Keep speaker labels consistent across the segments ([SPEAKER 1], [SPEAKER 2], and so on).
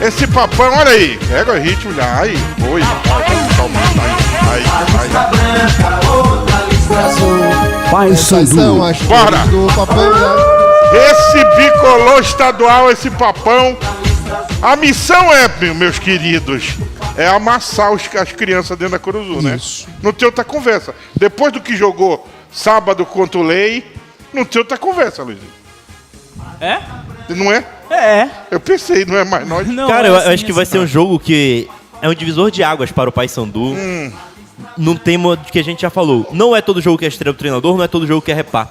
[SPEAKER 1] Esse papão, olha aí. Pega o ritmo já. Aí, foi.
[SPEAKER 2] Paysandu.
[SPEAKER 1] Bora. Esse bicolor estadual, esse papão. A missão é, meus queridos, é amassar as crianças dentro da Curuzu, né? Não tem outra conversa. Depois do que jogou sábado contra o Lei, não tem outra conversa, Luizinho.
[SPEAKER 3] É?
[SPEAKER 1] Não é?
[SPEAKER 3] É.
[SPEAKER 1] Eu pensei, não é mais nós.
[SPEAKER 3] Não,
[SPEAKER 4] Cara, eu
[SPEAKER 3] é assim,
[SPEAKER 4] acho que vai
[SPEAKER 3] assim,
[SPEAKER 4] ser um jogo que é um divisor de águas para o Paysandu. Num tema que a gente já falou. Não é todo jogo que é estreia do treinador, não é todo jogo que é repá.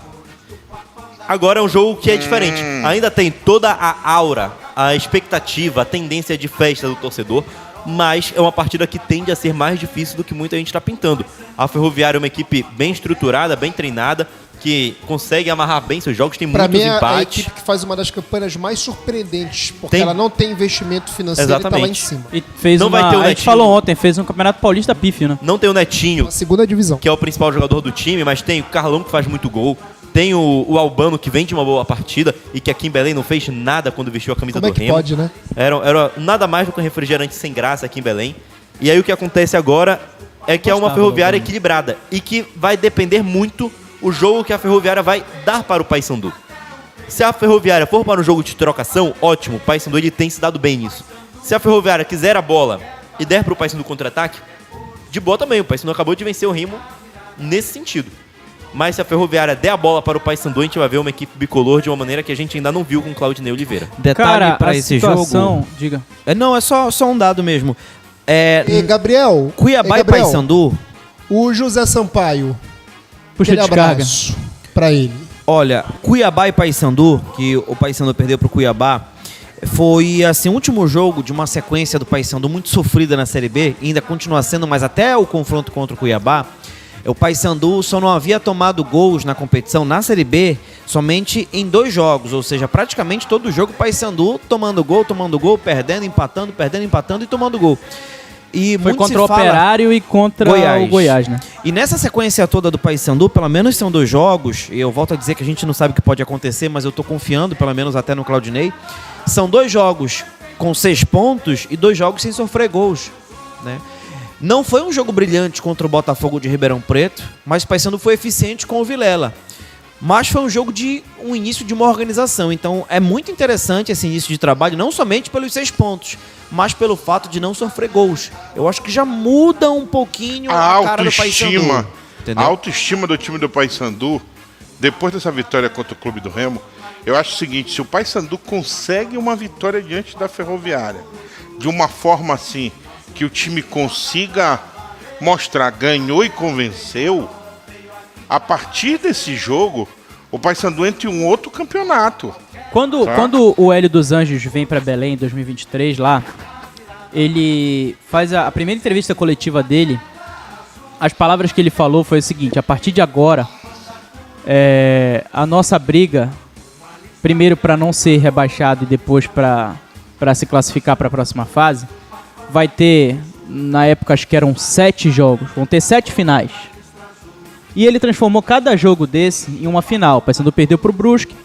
[SPEAKER 4] Agora é um jogo que é diferente. Ainda tem toda a aura, a expectativa, a tendência de festa do torcedor, mas é uma partida que tende a ser mais difícil do que muita gente está pintando. A Ferroviária é uma equipe bem estruturada, bem treinada, que consegue amarrar bem seus jogos, tem
[SPEAKER 2] Pra
[SPEAKER 4] muitos
[SPEAKER 2] mim, é a
[SPEAKER 4] empates.
[SPEAKER 2] equipe que faz uma das campanhas mais surpreendentes, porque
[SPEAKER 4] Tem-
[SPEAKER 2] ela não tem investimento financeiro e tá lá em
[SPEAKER 4] Exatamente.
[SPEAKER 2] cima.
[SPEAKER 3] E fez
[SPEAKER 4] Não vai ter o
[SPEAKER 3] a gente
[SPEAKER 4] Netinho.
[SPEAKER 3] falou ontem, fez um campeonato paulista pífio, né?
[SPEAKER 4] Não tem o Netinho,
[SPEAKER 2] Na segunda divisão.
[SPEAKER 4] que é o principal jogador do time, mas tem o Carlão, que faz muito gol. Tem o Albano, que vem de uma boa partida e que aqui em Belém não fez nada quando vestiu a camisa
[SPEAKER 2] Como é
[SPEAKER 4] do
[SPEAKER 2] que
[SPEAKER 4] Remo.
[SPEAKER 2] pode, né?
[SPEAKER 4] Era nada mais do que um refrigerante sem graça aqui em Belém. E aí o que acontece agora é que é uma Ferroviária equilibrada e que vai depender muito o jogo que a Ferroviária vai dar para o Paysandu. Se a Ferroviária for para um jogo de trocação, ótimo, o Paysandu ele tem se dado bem nisso. Se a Ferroviária quiser a bola e der para o Paysandu contra-ataque, de boa também, o Paysandu acabou de vencer o Remo nesse sentido. Mas se a Ferroviária der a bola para o Paysandu, a gente vai ver uma equipe bicolor de uma maneira que a gente ainda não viu com o Claudinei Oliveira.
[SPEAKER 5] Detalhe
[SPEAKER 3] Cara,
[SPEAKER 5] pra
[SPEAKER 3] a
[SPEAKER 5] esse
[SPEAKER 3] situação...
[SPEAKER 5] jogo.
[SPEAKER 3] Diga.
[SPEAKER 5] Não, é só um dado mesmo.
[SPEAKER 2] E Gabriel,
[SPEAKER 5] Cuiabá e
[SPEAKER 2] Gabriel,
[SPEAKER 5] Paysandu.
[SPEAKER 2] o José Sampaio,
[SPEAKER 3] Puxa
[SPEAKER 2] aquele
[SPEAKER 3] de descarga.
[SPEAKER 2] abraço pra ele.
[SPEAKER 5] Olha, Cuiabá e Paysandu, que o Paysandu perdeu pro Cuiabá, foi assim, o último jogo de uma sequência do Paysandu muito sofrida na Série B, e ainda continua sendo, mas até o confronto contra o Cuiabá, o Paysandu só não havia tomado gols na competição na Série B somente em 2 jogos, ou seja, praticamente todo jogo o Paysandu tomando gol, perdendo, empatando e tomando gol. E
[SPEAKER 3] Foi
[SPEAKER 5] muito
[SPEAKER 3] contra
[SPEAKER 5] se
[SPEAKER 3] o
[SPEAKER 5] fala-
[SPEAKER 3] Operário e contra o Goiás, né?
[SPEAKER 5] E nessa sequência toda do Paysandu, pelo menos são 2 jogos, e eu volto a dizer que a gente não sabe o que pode acontecer, mas eu tô confiando, pelo menos até no Claudinei. São 2 jogos com 6 pontos e 2 jogos sem sofrer gols, né? Não foi um jogo brilhante contra o Botafogo de Ribeirão Preto, mas o Paysandu foi eficiente com o Vilela. Mas foi um jogo de um início de uma organização. Então é muito interessante esse início de trabalho, não somente pelos 6 pontos, mas pelo fato de não sofrer gols. Eu acho que já muda um pouquinho
[SPEAKER 1] A
[SPEAKER 5] cara do Paysandu.
[SPEAKER 1] autoestima.
[SPEAKER 5] Entendeu?
[SPEAKER 1] A autoestima do time do Paysandu, depois dessa vitória contra o Clube do Remo, eu acho o seguinte, se o Paysandu consegue uma vitória diante da Ferroviária, de uma forma assim, que o time consiga mostrar, ganhou e convenceu, a partir desse jogo, o Paysandu entra em um outro campeonato.
[SPEAKER 3] Quando o Hélio dos Anjos vem pra Belém em 2023 lá, ele faz a primeira entrevista coletiva dele. As palavras que ele falou foi o seguinte: a partir de agora, a nossa briga, primeiro para não ser rebaixado e depois para se classificar para a próxima fase, vai ter, na época acho que eram 7 jogos, vão ter 7 finais. E ele transformou cada jogo desse em uma final. O Paysandu perdeu pro Brusque,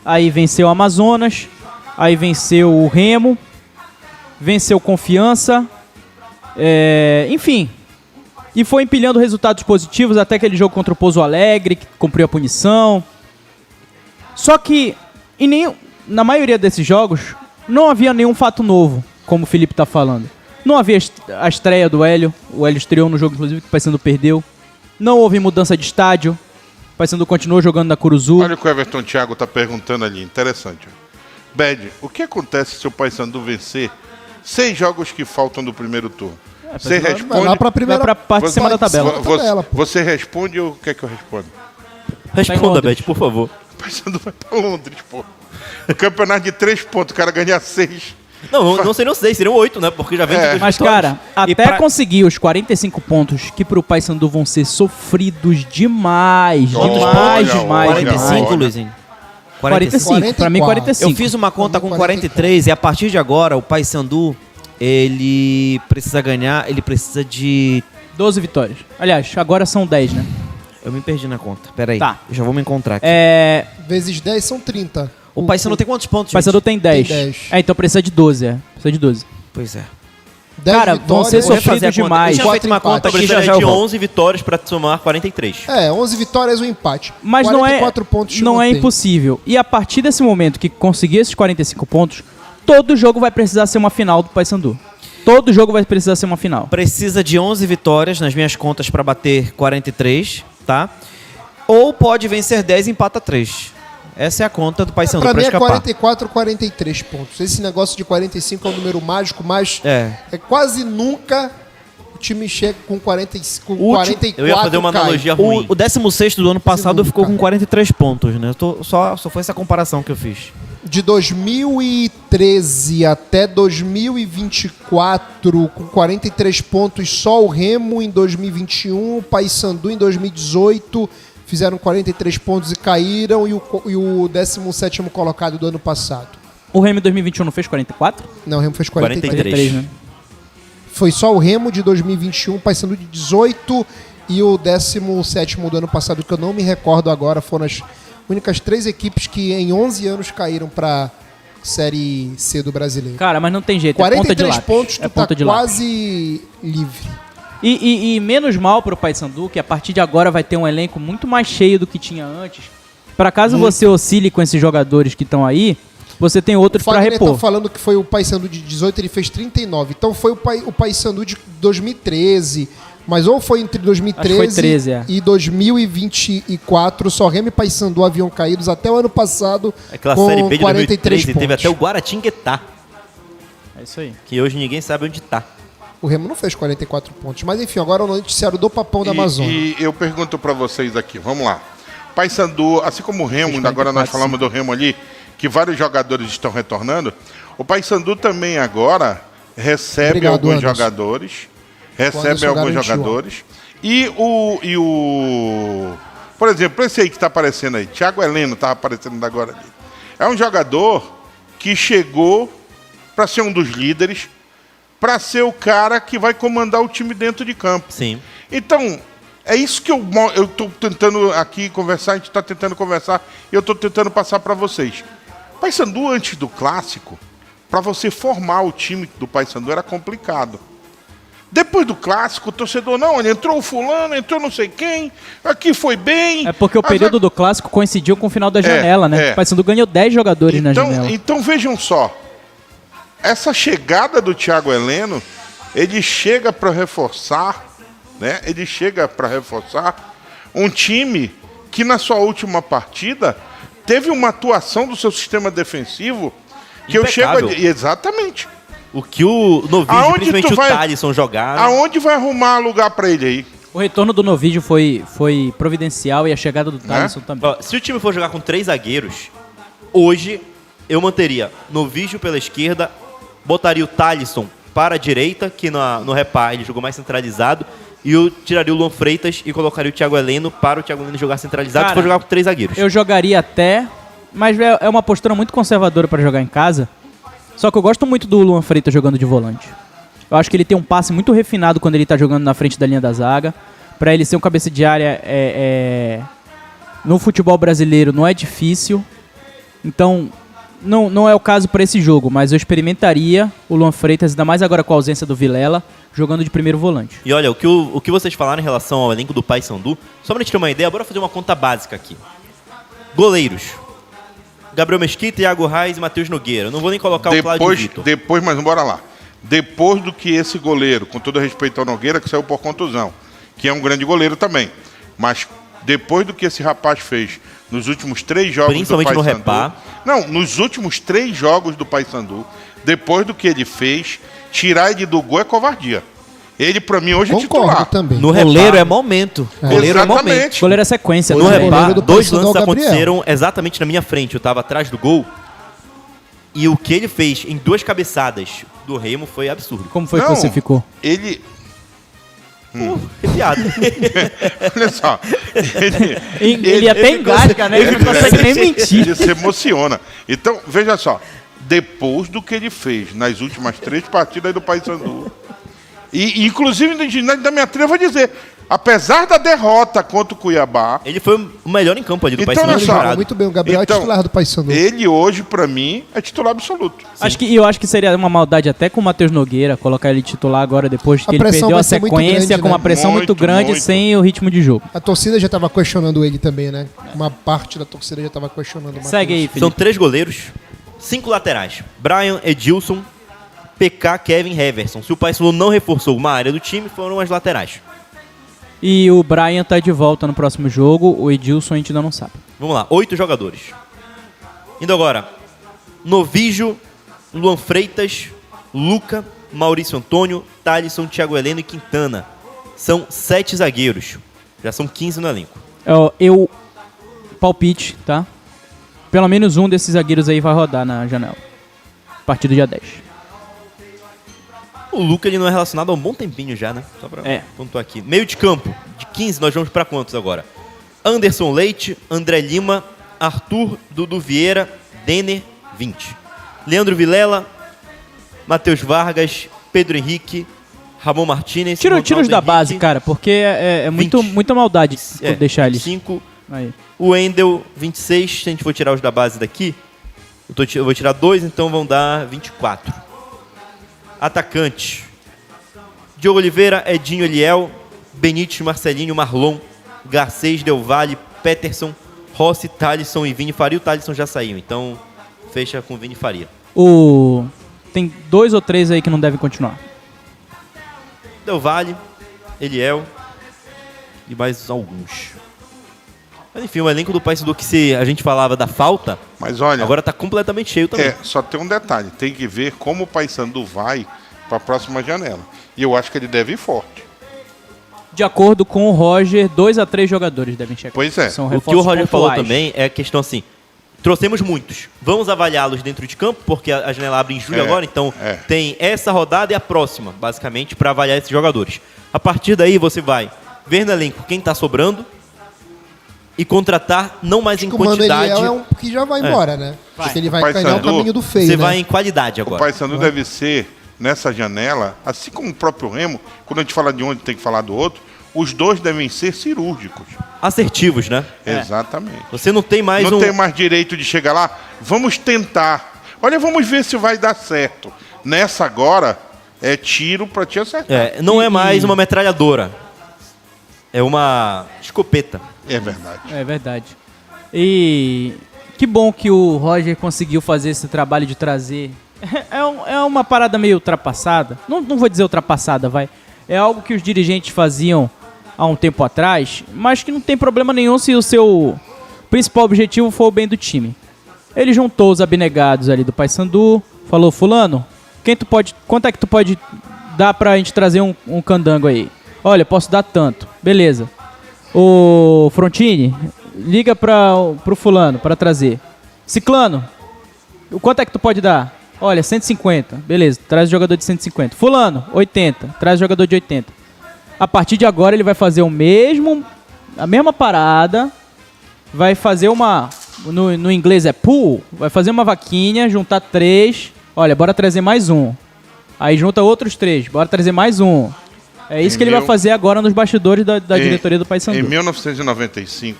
[SPEAKER 3] aí venceu o Amazonas, aí venceu o Remo, venceu o Confiança, enfim. E foi empilhando resultados positivos até aquele jogo contra o Pouso Alegre, que cumpriu a punição. Só que na maioria desses jogos não havia nenhum fato novo, como o Felipe tá falando. Não havia a estreia do Hélio, o Hélio estreou no jogo inclusive que o Paysandu perdeu. Não houve mudança de estádio, o Paysandu continuou jogando na Curuzu.
[SPEAKER 1] Olha o que o Everton Thiago tá perguntando ali, interessante. Bad, o que acontece se o Paysandu vencer 6 jogos que faltam do primeiro turno? Você
[SPEAKER 2] Vai lá
[SPEAKER 1] responde...
[SPEAKER 2] pra primeira
[SPEAKER 3] Vai pra parte de cima da tabela.
[SPEAKER 1] Você responde ou quer que eu responda?
[SPEAKER 4] Responda,
[SPEAKER 3] Londres.
[SPEAKER 4] Beth, por favor.
[SPEAKER 1] O Paysandu vai pra Londres, pô. O campeonato de 3 pontos, o cara ganhar 6.
[SPEAKER 4] Não seriam 6, seriam 8, né? Porque já vem de 2
[SPEAKER 3] Mas, cara, até conseguir os 45 pontos, que pro Paysandu vão ser sofridos demais. Demais.
[SPEAKER 5] 45, Luizinho.
[SPEAKER 3] 45, pra mim 45.
[SPEAKER 5] Eu fiz uma conta com 43 e a partir de agora o Paysandu, ele precisa ganhar, ele precisa de...
[SPEAKER 3] 12 vitórias. Aliás, agora são 10, né?
[SPEAKER 5] Eu me perdi na conta, peraí.
[SPEAKER 3] Tá.
[SPEAKER 5] Eu já vou me encontrar aqui.
[SPEAKER 2] Vezes 10 são 30.
[SPEAKER 5] O Paysandu tem quantos pontos,
[SPEAKER 3] O Paysandu tem 10.
[SPEAKER 2] Tem 10.
[SPEAKER 3] Então precisa de 12, Precisa de 12.
[SPEAKER 5] Pois é.
[SPEAKER 2] 10
[SPEAKER 3] Cara, vão ser
[SPEAKER 2] vitórias,
[SPEAKER 5] Vou refazer
[SPEAKER 3] sofridos
[SPEAKER 5] a conta.
[SPEAKER 3] demais.
[SPEAKER 5] Eu tinha feito uma
[SPEAKER 2] 4
[SPEAKER 5] conta aqui,
[SPEAKER 4] Precisaria
[SPEAKER 5] já
[SPEAKER 4] de
[SPEAKER 5] eu volto.
[SPEAKER 4] 11 vitórias pra somar 43.
[SPEAKER 2] 11 vitórias e um empate.
[SPEAKER 3] Mas
[SPEAKER 2] 44 pontos
[SPEAKER 3] não é
[SPEAKER 2] mantém.
[SPEAKER 3] impossível. E a partir desse momento que conseguir esses 45 pontos, todo jogo vai precisar ser uma final do Paysandu. Todo jogo vai precisar ser uma final.
[SPEAKER 5] Precisa de 11 vitórias nas minhas contas para bater 43, tá? Ou pode vencer 10 e empata 3. Essa é a conta do Paysandu
[SPEAKER 2] Pra
[SPEAKER 5] para
[SPEAKER 2] mim é
[SPEAKER 5] escapar.
[SPEAKER 2] 44, 43 pontos. Esse negócio de 45 é um número mágico, mas
[SPEAKER 5] É.
[SPEAKER 2] quase nunca o time chega com 45, com
[SPEAKER 5] O
[SPEAKER 2] 44
[SPEAKER 4] Eu ia fazer uma
[SPEAKER 2] cai.
[SPEAKER 4] analogia ruim.
[SPEAKER 5] O 16º do ano passado
[SPEAKER 2] nunca.
[SPEAKER 5] ficou com 43 pontos, né? Só foi essa comparação que eu fiz.
[SPEAKER 2] De 2013 até 2024, com 43 pontos, só o Remo em 2021, o Paysandu em 2018 fizeram 43 pontos e caíram, e o 17º colocado do ano passado.
[SPEAKER 3] O Remo em 2021 não fez 44?
[SPEAKER 2] Não, o Remo fez 43.
[SPEAKER 4] 43.
[SPEAKER 3] né?
[SPEAKER 2] Foi só o Remo de 2021, o Paysandu de 18 e o 17º do ano passado, que eu não me recordo agora, foram as únicas 3 equipes que em 11 anos caíram para Série C do Brasileiro.
[SPEAKER 3] Cara, mas não tem jeito, é ponta de
[SPEAKER 2] 43
[SPEAKER 3] lápis.
[SPEAKER 2] pontos, tu
[SPEAKER 3] É ponta
[SPEAKER 2] tá
[SPEAKER 3] de lápis.
[SPEAKER 2] quase livre.
[SPEAKER 3] E menos mal pro Paysandu, que a partir de agora vai ter um elenco muito mais cheio do que tinha antes. Para caso você oscile com esses jogadores que estão aí, você tem
[SPEAKER 2] O
[SPEAKER 3] outros para
[SPEAKER 2] Fagner
[SPEAKER 3] repor.
[SPEAKER 2] tá falando que foi o Paysandu de 18, ele fez 39. Então foi o Paysandu de 2013. Mas ou foi entre 2013
[SPEAKER 3] Acho que foi 13,
[SPEAKER 2] e 2024, só Remo e Paysandu haviam caído até o ano passado
[SPEAKER 4] Aquela
[SPEAKER 2] com
[SPEAKER 4] Série B de
[SPEAKER 2] 43
[SPEAKER 4] 2013
[SPEAKER 2] pontos.
[SPEAKER 4] teve até o Guaratinguetá,
[SPEAKER 3] É isso aí.
[SPEAKER 4] que hoje ninguém sabe onde tá.
[SPEAKER 2] O Remo não fez 44 pontos. Mas enfim, agora é o noticiário do Papão da Amazônia.
[SPEAKER 1] E eu pergunto pra vocês aqui, vamos lá. Paysandu, assim como o Remo, ainda agora nós falamos do Remo ali, que vários jogadores estão retornando, o Paysandu também agora recebe
[SPEAKER 2] Obrigado,
[SPEAKER 1] alguns
[SPEAKER 2] Anderson.
[SPEAKER 1] jogadores, recebe
[SPEAKER 2] Anderson
[SPEAKER 1] alguns
[SPEAKER 2] garantiu,
[SPEAKER 1] jogadores, por exemplo, esse aí que está aparecendo aí, Thiago Heleno estava aparecendo agora ali. É um jogador que chegou para ser um dos líderes, para ser o cara que vai comandar o time dentro de campo.
[SPEAKER 4] Sim.
[SPEAKER 1] Então, é isso que eu estou tentando aqui conversar, a gente está tentando conversar e eu estou tentando passar para vocês. Paysandu, antes do Clássico, para você formar o time do Paysandu era complicado. Depois do Clássico, o torcedor, não, ele entrou o fulano, entrou não sei quem, aqui foi bem.
[SPEAKER 3] É porque o
[SPEAKER 1] Mas
[SPEAKER 3] período do Clássico coincidiu com o final da janela, né?
[SPEAKER 1] é.
[SPEAKER 3] O Paysandu ganhou 10 jogadores na janela.
[SPEAKER 1] Então vejam só, essa chegada do Thiago Heleno, ele chega para reforçar, né? Ele chega para reforçar um time que na sua última partida teve uma atuação do seu sistema defensivo que
[SPEAKER 4] Impecável.
[SPEAKER 1] eu chego a... Exatamente.
[SPEAKER 4] O que o Novídeo,
[SPEAKER 1] Aonde
[SPEAKER 4] principalmente
[SPEAKER 1] tu
[SPEAKER 4] o
[SPEAKER 1] vai-
[SPEAKER 4] Thalisson jogaram.
[SPEAKER 1] Aonde vai arrumar lugar para ele aí?
[SPEAKER 3] O retorno do Novídeo foi providencial e a chegada do Thalisson também.
[SPEAKER 4] Ó, se o time for jogar com 3 zagueiros, hoje eu manteria Novídeo pela esquerda, botaria o Thalisson para a direita, que no repar ele jogou mais centralizado, e eu tiraria o Luan Freitas e colocaria o Thiago Heleno para o Thiago Heleno jogar centralizado,
[SPEAKER 3] Cara,
[SPEAKER 4] se for jogar com 3 zagueiros.
[SPEAKER 3] Eu jogaria até, mas é uma postura muito conservadora para jogar em casa. Só que eu gosto muito do Luan Freitas jogando de volante. Eu acho que ele tem um passe muito refinado quando ele tá jogando na frente da linha da zaga. Pra ele ser um cabeça de área no futebol brasileiro não é difícil. Então, não é o caso para esse jogo, mas eu experimentaria o Luan Freitas, ainda mais agora com a ausência do Vilela, jogando de primeiro volante.
[SPEAKER 4] E olha, o que vocês falaram em relação ao elenco do Paysandu, só pra gente ter uma ideia, bora fazer uma conta básica aqui. Goleiros. Gabriel Mesquita, Iago Reis e Matheus Nogueira. Eu não vou nem colocar o Cláudio Vitor.
[SPEAKER 1] Depois, mas bora lá. Depois do que esse goleiro, com todo respeito ao Nogueira, que saiu por contusão, que é um grande goleiro também, mas depois do que esse rapaz fez nos últimos 3 jogos
[SPEAKER 4] Principalmente
[SPEAKER 1] do
[SPEAKER 4] no
[SPEAKER 1] Paysandu...
[SPEAKER 4] repá.
[SPEAKER 1] Não, nos últimos 3 jogos do Paysandu, depois do que ele fez, tirar ele do gol é covardia. Ele, pra mim, hoje é
[SPEAKER 2] Concordo
[SPEAKER 1] titular.
[SPEAKER 2] também.
[SPEAKER 5] No goleiro é momento. Goleiro é momento.
[SPEAKER 1] Exatamente.
[SPEAKER 3] Goleiro é sequência,
[SPEAKER 4] No
[SPEAKER 3] né?
[SPEAKER 2] goleiro
[SPEAKER 4] repar,
[SPEAKER 2] do
[SPEAKER 4] 2
[SPEAKER 2] Paysandu é o
[SPEAKER 4] lances
[SPEAKER 2] Gabriel.
[SPEAKER 4] aconteceram exatamente na minha frente. Eu tava atrás do gol. E o que ele fez em 2 cabeçadas do Remo foi absurdo.
[SPEAKER 3] Como foi que
[SPEAKER 1] Não,
[SPEAKER 3] você ficou?
[SPEAKER 1] Ele...
[SPEAKER 4] Que piada.
[SPEAKER 1] Olha só.
[SPEAKER 3] Ele até engasga, né? Ele não consegue nem mentir.
[SPEAKER 1] Ele se emociona. Então, veja só. Depois do que ele fez nas últimas 3 partidas do Paysandu, e inclusive ainda me atrevo a dizer, Apesar da derrota contra o Cuiabá,
[SPEAKER 4] Ele foi o melhor em campo ali do
[SPEAKER 1] Então,
[SPEAKER 4] Paysandu.
[SPEAKER 1] olha
[SPEAKER 2] Ele
[SPEAKER 1] só.
[SPEAKER 2] jogou muito bem. O Gabriel é titular do Paysandu.
[SPEAKER 1] ele hoje, pra mim, é titular absoluto.
[SPEAKER 3] Eu acho que seria uma maldade até com o Matheus Nogueira colocar ele titular agora depois que
[SPEAKER 2] A
[SPEAKER 3] ele
[SPEAKER 2] pressão
[SPEAKER 3] perdeu
[SPEAKER 2] vai
[SPEAKER 3] a
[SPEAKER 2] ser muito
[SPEAKER 3] sequência
[SPEAKER 2] grande,
[SPEAKER 3] com uma
[SPEAKER 2] né?
[SPEAKER 3] pressão muito grande
[SPEAKER 1] Muito.
[SPEAKER 3] sem o ritmo de jogo.
[SPEAKER 2] A torcida já estava questionando ele também, né? Uma parte da torcida já estava questionando o Matheus.
[SPEAKER 3] Segue aí,
[SPEAKER 4] São
[SPEAKER 3] Felipe.
[SPEAKER 4] 3 goleiros, 5 laterais. Brian, Edilson, PK, Kevin, Heverson. Se o Paysandu não reforçou uma área do time, foram as laterais.
[SPEAKER 3] E o Brian tá de volta no próximo jogo, o Edilson a gente ainda não sabe.
[SPEAKER 4] Vamos lá, 8 jogadores. Indo agora. Novijo, Luan Freitas, Luca, Maurício Antônio, Thalisson, Thiago Heleno e Quintana. São 7 zagueiros. Já são 15 no elenco.
[SPEAKER 3] Eu palpite, tá? Pelo menos um desses zagueiros aí vai rodar na janela. A partir do dia 10.
[SPEAKER 4] O Luca ele não é relacionado há um bom tempinho já, né? Só pra
[SPEAKER 3] É.
[SPEAKER 4] pontuar aqui. Meio de campo, de 15, nós vamos pra quantos agora? Anderson Leite, André Lima, Arthur, Dudu Vieira, Denner, 20. Leandro Vilela, Matheus Vargas, Pedro Henrique, Ramon Martínez.
[SPEAKER 3] Tira os
[SPEAKER 4] Ronaldo
[SPEAKER 3] da base,
[SPEAKER 4] Henrique,
[SPEAKER 3] cara, porque é
[SPEAKER 4] 20.
[SPEAKER 3] muita maldade deixar eles.
[SPEAKER 4] 25.
[SPEAKER 3] Aí.
[SPEAKER 4] O Wendel, 26. Se a gente for tirar os da base daqui, eu vou tirar 2, então vão dar 24. Atacante. Diogo Oliveira, Edinho Eliel, Benítez, Marcelinho, Marlon, Garcês, Del Valle, Peterson, Rossi, Thalisson e Vini Faria. O Thalisson já saiu, então fecha com Vini Faria.
[SPEAKER 3] Tem 2 ou 3 aí que não devem continuar.
[SPEAKER 4] Del Valle, Eliel e mais alguns. Mas enfim, o elenco do Paysandu que se a gente falava da falta,
[SPEAKER 1] Mas olha,
[SPEAKER 4] agora tá completamente cheio também.
[SPEAKER 1] só tem um detalhe. Tem que ver como o Paysandu vai para a próxima janela. E eu acho que ele deve ir forte.
[SPEAKER 3] De acordo com o Roger, 2 a 3 jogadores devem chegar.
[SPEAKER 1] Pois é.
[SPEAKER 3] São
[SPEAKER 4] O que o
[SPEAKER 3] reforços
[SPEAKER 4] Roger falou
[SPEAKER 3] pontuais.
[SPEAKER 4] também é a questão assim, trouxemos muitos. Vamos avaliá-los dentro de campo, porque a janela abre em julho
[SPEAKER 1] É,
[SPEAKER 4] agora, então
[SPEAKER 1] é.
[SPEAKER 4] tem essa rodada e a próxima, basicamente, para avaliar esses jogadores. A partir daí você vai ver no elenco quem tá sobrando e contratar não mais em
[SPEAKER 2] Acho que o Mano
[SPEAKER 4] quantidade.
[SPEAKER 2] Eliel é um que já vai embora, né? Porque ele vai
[SPEAKER 1] Paysandu,
[SPEAKER 2] cair no caminho do feio,
[SPEAKER 4] Você
[SPEAKER 2] né?
[SPEAKER 4] vai em qualidade
[SPEAKER 1] O
[SPEAKER 4] agora.
[SPEAKER 1] Paysandu deve ser, nessa janela, assim como o próprio Remo, quando a gente fala de um, tem que falar do outro, os dois devem ser cirúrgicos.
[SPEAKER 4] Assertivos, né?
[SPEAKER 1] Exatamente.
[SPEAKER 4] Você não tem mais
[SPEAKER 1] Não tem mais direito de chegar lá, vamos tentar. Olha, vamos ver se vai dar certo. Nessa agora, é tiro pra te acertar.
[SPEAKER 4] não é mais uma metralhadora. É uma escopeta.
[SPEAKER 1] É verdade.
[SPEAKER 3] É verdade. E que bom que o Roger conseguiu fazer esse trabalho de trazer. É uma parada meio ultrapassada. Não vou dizer ultrapassada, vai. É algo que os dirigentes faziam há um tempo atrás, mas que não tem problema nenhum se o seu principal objetivo for o bem do time. Ele juntou os abnegados ali do Paysandu, falou: fulano, quanto é que tu pode dar pra gente trazer um candango aí? Olha, posso dar tanto. Beleza. Ô Frontini, liga pro fulano para trazer. Ciclano, quanto é que tu pode dar? Olha, 150. Beleza, traz o jogador de 150. Fulano, 80. Traz o jogador de 80. A partir de agora ele vai fazer a mesma parada. Vai fazer no inglês é pool. Vai fazer uma vaquinha, juntar 3. Olha, bora trazer mais um. Aí junta outros 3. Bora trazer mais um. É isso que ele vai fazer agora nos bastidores da diretoria do Paysandu.
[SPEAKER 1] Em 1995,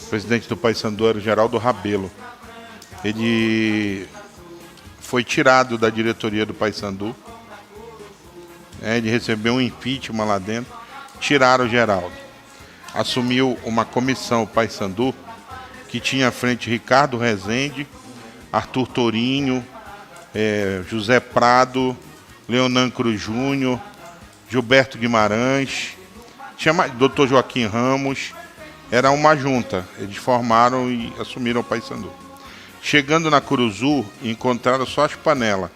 [SPEAKER 1] o presidente do Paysandu era o Geraldo Rabelo. Ele foi tirado da diretoria do Paysandu. Ele recebeu um impeachment lá dentro. Tiraram o Geraldo. Assumiu uma comissão, o Paysandu, que tinha à frente Ricardo Rezende, Arthur Torinho, José Prado, Leonan Cruz Júnior, Gilberto Guimarães, tinha Dr. Joaquim Ramos. Era uma junta. Eles formaram e assumiram o Paysandu. Chegando na Curuzu, encontraram só as panelas.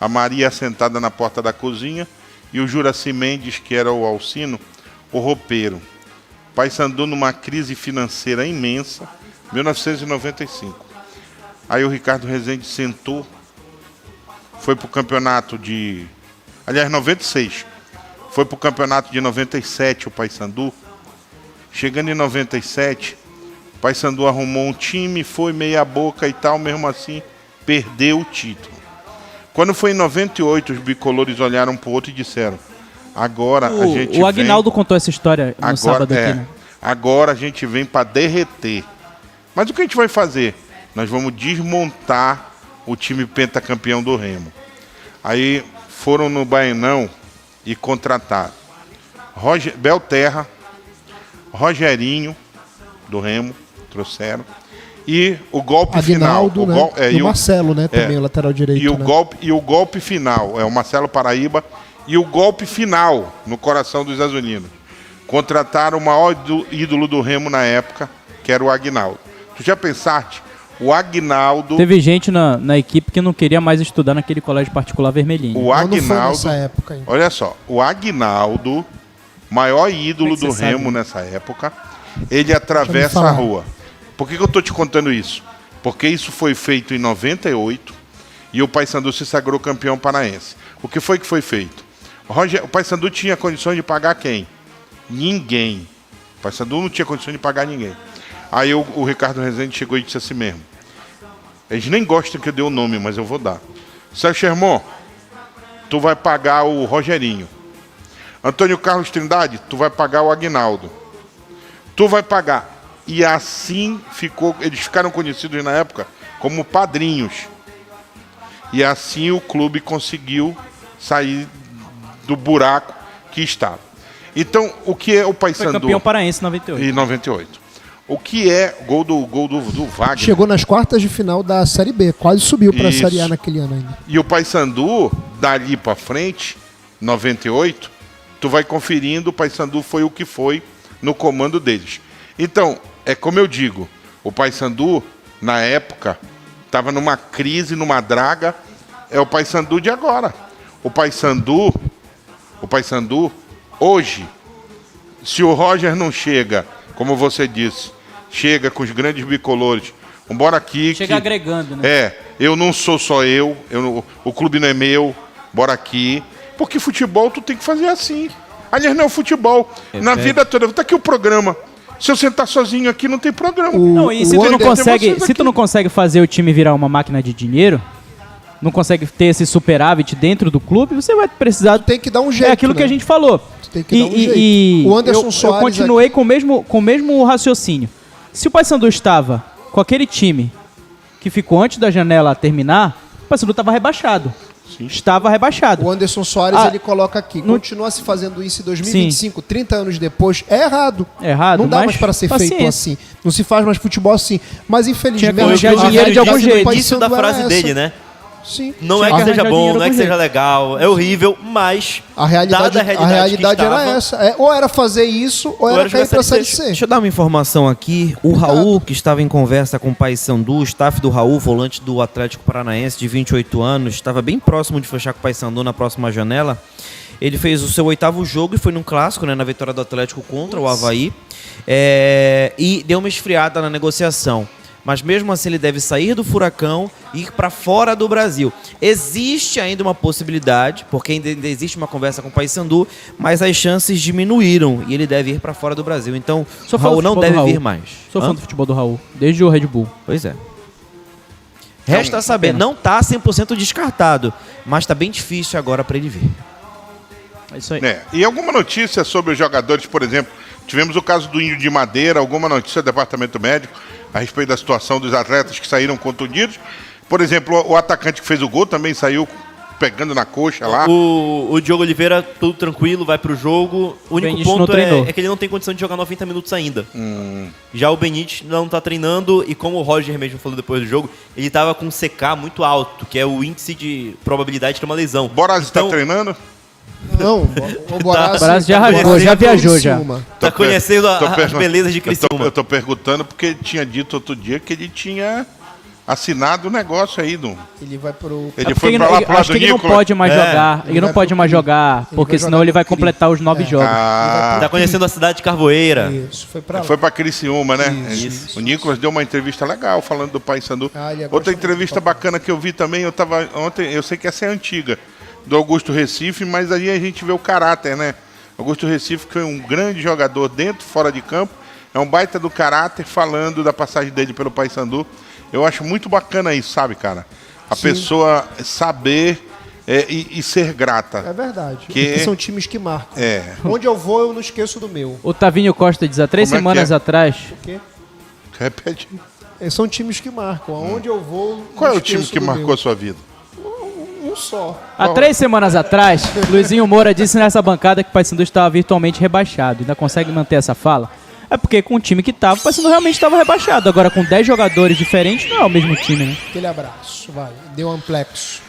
[SPEAKER 1] A Maria sentada na porta da cozinha e o Juraci Mendes, que era o Alcino, o roupeiro. Paysandu numa crise financeira imensa, 1995. Aí o Ricardo Rezende sentou, foi pro campeonato de... Aliás, 96. Foi pro campeonato de 97 o Paysandu. Chegando em 97, o Paysandu arrumou um time, foi meia boca e tal, mesmo assim perdeu o título. Quando foi em 98, os bicolores olharam pro outro e disseram: Agora a gente
[SPEAKER 3] O Aguinaldo contou essa história no sábado aqui, né?
[SPEAKER 1] Agora a gente vem para derreter. Mas o que a gente vai fazer? Nós vamos desmontar o time pentacampeão do Remo. Aí foram no Baenão e contrataram Belterra, Rogerinho, do Remo, trouxeram, e o golpe
[SPEAKER 2] Aguinaldo,
[SPEAKER 1] final.
[SPEAKER 2] né? E o Marcelo, né? Também o lateral direito.
[SPEAKER 1] E o golpe final, o Marcelo Paraíba, e o golpe final no coração dos azulinos. Contrataram o maior ídolo do Remo na época, que era o Aguinaldo. Tu já pensaste? O Aguinaldo...
[SPEAKER 3] Teve gente na equipe que não queria mais estudar naquele colégio particular vermelhinho.
[SPEAKER 1] O Aguinaldo...
[SPEAKER 2] Não foi nessa época ainda.
[SPEAKER 1] Olha só, o Aguinaldo, maior ídolo do Remo nessa época, ele atravessa a rua. Por que eu estou te contando isso? Porque isso foi feito em 98 e o Paysandu se sagrou campeão paraense. O que foi feito? O Paysandu tinha condições de pagar quem? Ninguém. O Paysandu não tinha condições de pagar ninguém. Aí o Ricardo Rezende chegou e disse assim mesmo. Eles nem gostam que eu dê o nome, mas eu vou dar. Sérgio Sherman, tu vai pagar o Rogerinho. Antônio Carlos Trindade, tu vai pagar o Aguinaldo. Tu vai pagar. E assim ficou, eles ficaram conhecidos na época como padrinhos. E assim o clube conseguiu sair do buraco que estava. Então, o que é o Paysandu?
[SPEAKER 3] Foi campeão paraense em 98.
[SPEAKER 1] Em 98. O que é gol do Wagner?
[SPEAKER 2] Chegou nas quartas de final da Série B, quase subiu para a
[SPEAKER 1] Isso.
[SPEAKER 2] Série A naquele ano ainda.
[SPEAKER 1] E o Paysandu, dali para frente, 98, tu vai conferindo, o Paysandu foi o que foi no comando deles. Então, é como eu digo, o Paysandu, na época, estava numa crise, numa draga, é o Paysandu de agora. O Paysandu, hoje, se o Roger não chega, como você disse, chega com os grandes bicolores, vambora aqui.
[SPEAKER 3] Chega agregando, né?
[SPEAKER 1] Eu não sou só o clube não é meu, bora aqui. Porque futebol tu tem que fazer assim. Aliás, não é o futebol. Na vida toda, tá aqui o programa. Se eu sentar sozinho aqui, não tem programa.
[SPEAKER 3] Não, e se tu não consegue fazer o time virar uma máquina de dinheiro, não consegue ter esse superávit dentro do clube, você vai precisar...
[SPEAKER 2] Tem que dar um jeito,
[SPEAKER 3] É aquilo que a gente falou.
[SPEAKER 2] Tem que dar um jeito. O Anderson Soares
[SPEAKER 3] eu continuei com o mesmo raciocínio. Se o Paysandu estava com aquele time que ficou antes da janela terminar, o Paysandu estava rebaixado. Sim. Estava rebaixado.
[SPEAKER 2] O Anderson Soares, ele coloca aqui, continua se fazendo isso em 2025, 30 anos depois, é errado.
[SPEAKER 3] É errado,
[SPEAKER 2] não dá mais para ser feito assim. Não se faz mais futebol assim. Mas infelizmente...
[SPEAKER 3] Tinha que dinheiro de algum jeito.
[SPEAKER 4] O início da frase dele, né?
[SPEAKER 2] Sim.
[SPEAKER 4] Não é que seja bom, não é que seja legal, é horrível, mas
[SPEAKER 2] a realidade era essa. Ou era fazer isso, ou era cair pra Série C.
[SPEAKER 5] Deixa eu dar uma informação aqui. O Raul, que estava em conversa com o Paysandu, o staff do Raul, volante do Atlético Paranaense, de 28 anos, estava bem próximo de fechar com o Paysandu na próxima janela. Ele fez o seu 8º jogo e foi num clássico, né, na vitória do Atlético contra o Avaí. E deu uma esfriada na negociação. Mas mesmo assim ele deve sair do Furacão e ir para fora do Brasil. Existe ainda uma possibilidade, porque ainda existe uma conversa com o Paysandu, mas as chances diminuíram e ele deve ir para fora do Brasil. Então, o Raul não deve vir mais.
[SPEAKER 3] Sou fã do futebol do Raul, desde o Red Bull.
[SPEAKER 5] Pois é. Resta saber, não está 100% descartado, mas está bem difícil agora para ele vir.
[SPEAKER 3] É isso aí.
[SPEAKER 1] E alguma notícia sobre os jogadores, por exemplo, tivemos o caso do Índio de Madeira, alguma notícia do departamento médico a respeito da situação dos atletas que saíram contundidos? Por exemplo, o atacante que fez o gol também saiu pegando na coxa lá.
[SPEAKER 4] O Diogo Oliveira, tudo tranquilo, vai pro jogo. O único ponto é que ele não tem condição de jogar 90 minutos ainda. Já o Benítez não tá treinando e como o Roger mesmo falou depois do jogo, ele tava com um CK muito alto, que é o índice de probabilidade de ter uma lesão.
[SPEAKER 1] Boraz tá treinando?
[SPEAKER 2] Não, o
[SPEAKER 3] Boraz já rasgou, já viajou já.
[SPEAKER 4] Tá conhecendo as belezas de Criciúma.
[SPEAKER 1] Eu tô perguntando porque ele tinha dito outro dia que ele tinha assinado o negócio aí.
[SPEAKER 2] Ele vai pro...
[SPEAKER 1] Ele foi pra lá pro lado
[SPEAKER 3] acho que ele não pode mais jogar. Ele não pode mais jogar, porque senão ele vai completar os 9 jogos.
[SPEAKER 4] Tá conhecendo a cidade de Carvoeira.
[SPEAKER 2] Isso, foi pra lá.
[SPEAKER 1] Foi pra Criciúma, né?
[SPEAKER 2] Isso.
[SPEAKER 1] O Nicolas deu uma entrevista legal falando do Paysandu. Outra entrevista bacana que eu vi também, eu tava ontem, eu sei que essa é antiga, do Augusto Recife, mas aí a gente vê o caráter, né? Augusto Recife, que foi um grande jogador dentro, fora de campo, é um baita do caráter, falando da passagem dele pelo Paysandu. Eu acho muito bacana isso, sabe, cara? A pessoa saber e ser grata.
[SPEAKER 2] É verdade.
[SPEAKER 1] Que-
[SPEAKER 2] Porque são times que marcam.
[SPEAKER 1] É.
[SPEAKER 2] Onde eu vou, eu não esqueço do meu.
[SPEAKER 3] O Tavinho Costa diz, há 3
[SPEAKER 1] Como é que
[SPEAKER 3] semanas
[SPEAKER 1] é?
[SPEAKER 3] atrás...
[SPEAKER 1] Repete.
[SPEAKER 2] São times que marcam. Aonde eu vou,
[SPEAKER 1] Qual é
[SPEAKER 2] não
[SPEAKER 1] o time
[SPEAKER 2] esqueço
[SPEAKER 1] que
[SPEAKER 2] do
[SPEAKER 1] marcou
[SPEAKER 2] meu.
[SPEAKER 1] a sua vida?
[SPEAKER 2] Um só.
[SPEAKER 3] Há 3 semanas atrás, Luizinho Moura disse nessa bancada que o Paysandu estava virtualmente rebaixado. Ainda consegue manter essa fala? É porque com o time que tava, o Paysandu realmente estava rebaixado. Agora com 10 jogadores diferentes, não é o mesmo time, né?
[SPEAKER 2] Aquele abraço. Vai. Deu amplexo.